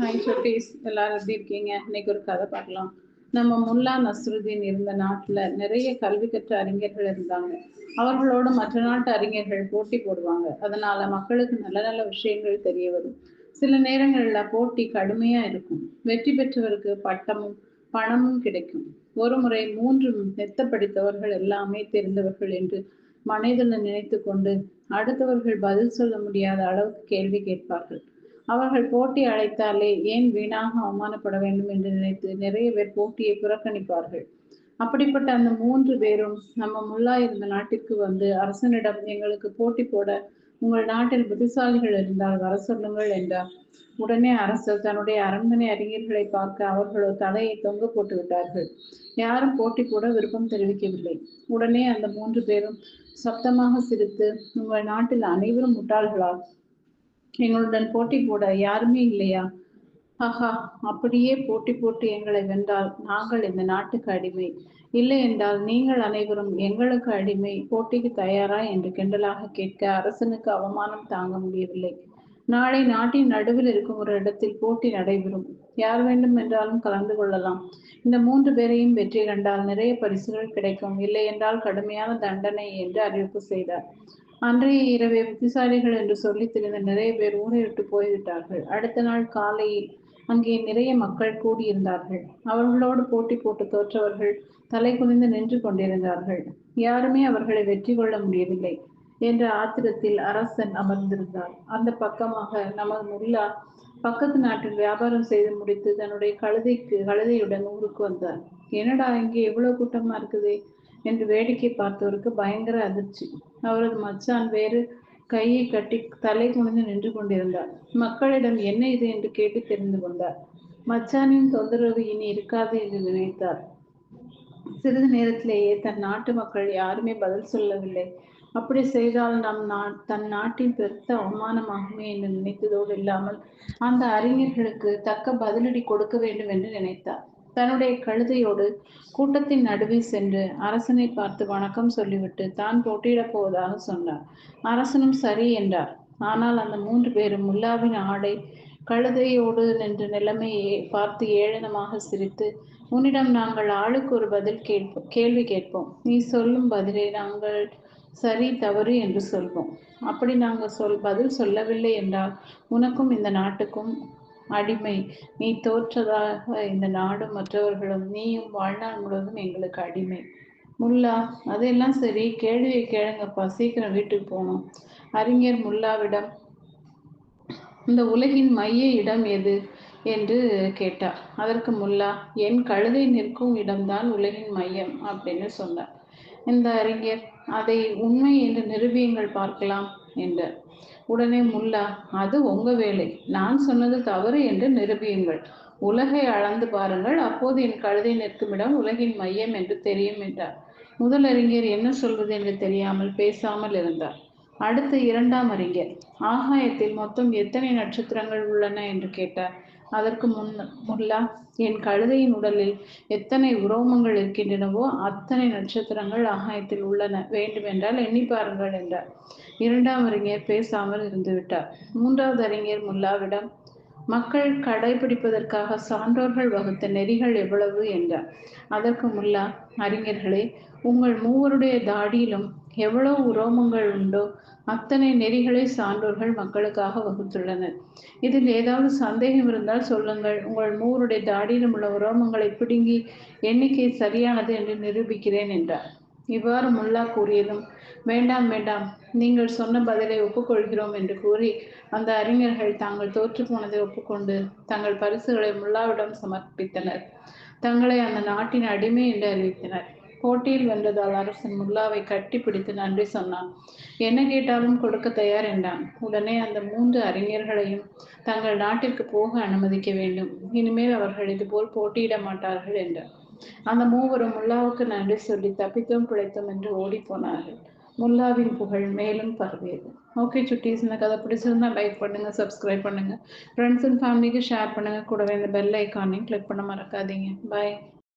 Hi சுட்டீஸ், எல்லாரும் எப்படி இருக்கீங்க? இன்னைக்கு ஒரு கதை பார்க்கலாம். நம்ம முல்லா நஸ்ருதீன் இருந்த நாட்டில் நிறைய கல்வி கற்ற அறிஞர்கள் இருந்தாங்க. அவர்களோட மற்ற நாட்டு அறிஞர்கள் போட்டி போடுவாங்க. அதனால மக்களுக்கு நல்ல நல்ல விஷயங்கள் தெரிய வரும். சில நேரங்களில் போட்டி கடுமையா இருக்கும். வெற்றி பெற்றவருக்கு பட்டமும் பணமும் கிடைக்கும். ஒரு முறை 3 மெத்த படித்தவர்கள் எல்லாமே தெரிந்தவர்கள் என்று மனதில் நினைத்து கொண்டு அடுத்தவர்கள் பதில் சொல்ல முடியாத அளவுக்கு கேள்வி கேட்பார்கள். அவர்கள் போட்டி அழைத்தாலே ஏன் வீணாக அவமானப்பட வேண்டும் என்று நினைத்து நிறைய பேர் போட்டியை புறக்கணிப்பார்கள். அப்படிப்பட்ட அந்த 3 பேரும் நம்ம முல்லா இருந்த நாட்டிற்கு வந்து அரசனிடம் எங்களுக்கு போட்டி போட உங்கள் நாட்டில் புத்திசாலிகள் இருந்தால் வர சொல்லுங்கள் என்றார். உடனே அரசர் தன்னுடைய அரண்மனை அறிஞர்களை பார்க்க அவர்களோ தலையை தொங்க போட்டு விட்டார்கள். யாரும் போட்டி போட விருப்பம் தெரிவிக்கவில்லை. உடனே அந்த 3 பேரும் சப்தமாக சிரித்து, உங்கள் நாட்டில் அனைவரும் முட்டாள்களா? எங்களுடன் போட்டி போட யாருமே இல்லையா? ஆஹா, அப்படியே போட்டி போட்டு எங்களை வென்றால் நாங்கள் இந்த நாட்டுக்கு அடிமை, இல்லை என்றால் நீங்கள் அனைவரும் எங்களுக்கு அடிமை, போட்டிக்கு தயாரா என்று கிண்டலாக கேட்க அரசனுக்கு அவமானம் தாங்க முடியவில்லை. நாளை நாட்டின் நடுவில் இருக்கும் ஒரு இடத்தில் போட்டி நடைபெறும். யார் வேண்டும் என்றாலும் கலந்து கொள்ளலாம். இந்த 3 பேரையும் வெற்றி கண்டால் நிறைய பரிசுகள் கிடைக்கும், இல்லை என்றால் கடுமையான தண்டனை என்று அறிவிப்பு செய்தார். அன்றைய இரவே புத்திசாலிகள் என்று சொல்லி திரிந்த நிறைய பேர் ஊரை விட்டு போய்விட்டார்கள். அடுத்த நாள் காலையில் அங்கே நிறைய மக்கள் கூடியிருந்தார்கள். அவர்களோடு போட்டி போட்டு தோற்றவர்கள் தலை குனிந்து நின்று கொண்டிருந்தார்கள். யாருமே அவர்களை வெற்றி கொள்ள முடியவில்லை என்ற ஆத்திரத்தில் அரசன் அமர்ந்திருந்தார். அந்த பக்கமாக நமது முல்லா பக்கத்து நாட்டில் வியாபாரம் செய்து முடித்து தன்னுடைய கழுதையுடன் ஊருக்கு வந்தார். என்னடா இங்கே எவ்வளவு கூட்டமா இருக்குதே என்று வேடிக்கை பார்த்தவருக்கு பயங்கர அதிர்ச்சி. அவரது மச்சான் வேறு கையை கட்டி தலை குனிந்து நின்று கொண்டிருந்தார். மக்களிடம் என்ன இது என்று கேட்டு தெரிந்து கொண்டார். மச்சானின் தொந்தரவு இனி இருக்காது என்று நினைத்தார். சிறிது நேரத்திலேயே தன் நாட்டு மக்கள் யாருமே பதில் சொல்லவில்லை. அப்படி செய்தால் தன் நாட்டின் பெருத்த அவமானமாகுமே என்று நினைத்ததோடு இல்லாமல் அந்த அறிஞர்களுக்கு தக்க பதிலடி கொடுக்க வேண்டும் என்று நினைத்தார். தன்னுடைய கழுதையோடு கூட்டத்தின் நடுவே சென்று அரசனை பார்த்து வணக்கம் சொல்லிவிட்டு தான் போட்டியிடப் போவதாக சொன்னார். அரசனும் சரி என்றார். ஆனால் அந்த 3 பேரும் முல்லாவின் ஆடை கழுதையோடு நின்ற நிலைமையை பார்த்து ஏளனமாக சிரித்து, உன்னிடம் நாங்கள் ஆளுக்கு ஒரு கேள்வி கேட்போம். நீ சொல்லும் பதிலை நாங்கள் சரி தவறு என்று சொல்வோம். அப்படி நாங்கள் பதில் சொல்லவில்லை என்றால் உனக்கும் இந்த நாட்டுக்கும் அடிமை. நீ தோற்றதாக இந்த நாடும் மற்றவர்களும் நீயும் வாழ்நாள் முழுவதும் எங்களுக்கு அடிமை. முல்லா, அதெல்லாம் சரி, கேள்வியை கேளுங்கப்பா, சீக்கிரம் வீட்டுக்கு போகணும். அறிஞர் முல்லாவிடம் இந்த உலகின் மைய இடம் எது என்று கேட்டார். அதற்கு முல்லா, என் கழுதை நிற்கும் இடம்தான் உலகின் மையம் அப்படின்னு சொன்னார். இந்த அறிஞர், அதை உண்மை என்று நிரூபியுங்கள் பார்க்கலாம் என்றார். உடனே முல்லா, அது உங்க வேலை, நான் சொன்னது தவறு என்று நிரூபியுங்கள். உலகை அளந்து பாருங்கள், அப்போது என் கழுதை நிற்கும் இடம் உலகின் மையம் என்று தெரியும் என்றார். முதல் அறிஞர் என்ன சொல்வது என்று தெரியாமல் பேசாமல் இருந்தார். அடுத்து 2ஆம் அறிஞர், ஆகாயத்தில் மொத்தம் எத்தனை நட்சத்திரங்கள் உள்ளன என்று கேட்டார். அதற்கு முல்லா, என் கழுதையின் உடலில் எத்தனை உரோமங்கள் இருக்கின்றனவோ அத்தனை நட்சத்திரங்கள் ஆகாயத்தில் உள்ளன, வேண்டுமென்றால் எண்ணி பாருங்கள் என்றார். 2ஆம் அறிஞர் பேசாமல் இருந்து விட்டார். 3வது அறிஞர் முல்லாவிடம், மக்கள் கடைபிடிப்பதற்காக சான்றோர்கள் வகுத்த நெறிகள் எவ்வளவு என்றார். அதற்கு முல்லா, அறிஞர்களே, உங்கள் மூவருடைய தாடியிலும் எவ்வளவு உரோமங்கள் உண்டோ அத்தனை நெறிகளை சான்றோர்கள் மக்களுக்காக வகுத்துள்ளனர். இதில் ஏதாவது சந்தேகம் இருந்தால் சொல்லுங்கள். உங்கள் மூவருடைய தாடியிலும் உள்ள உரோமங்களை பிடுங்கி எண்ணிக்கை சரியானது என்று நிரூபிக்கிறேன் என்றார். இவ்வாறு முல்லா கூறியதும், வேண்டாம் வேண்டாம், நீங்கள் சொன்ன பதிலை ஒப்புக்கொள்கிறோம் என்று கூறி அந்த அறிஞர்கள் தாங்கள் தோற்று போனதை ஒப்புக்கொண்டு தங்கள் பரிசுகளை முல்லாவிடம் சமர்ப்பித்தனர். தங்களை அந்த நாட்டின் அடிமை என்று அறிவித்தனர். போட்டியில் வென்றதால் அரசன் முல்லாவை கட்டி பிடித்து நன்றி சொன்னான். என்ன கேட்டாலும் கொடுக்க தயார் என்றான். உடனே அந்த 3 அறிஞர்களையும் தங்கள் நாட்டிற்கு போக அனுமதிக்க வேண்டும். இனிமேல் அவர்கள் இதுபோல் போட்டியிட மாட்டார்கள் என்றார். அந்த மூவரும் முல்லாவுக்கு நன்றி சொல்லி தப்பித்தோம் பிழைத்தோம் என்று ஓடி போனார்கள். முல்லாவின் புகழ் மேலும் பரவியது. ஓகே சுட்டீஸ், இந்த கதை பிடிச்சிருந்தா லைக் பண்ணுங்க, சப்ஸ்கிரைப் பண்ணுங்க, ஃப்ரெண்ட்ஸ் அண்ட் ஃபேமிலிக்கு ஷேர் பண்ணுங்க. கூடவே இந்த பெல் ஐக்கானையும் கிளிக் பண்ண மறக்காதீங்க. பாய்.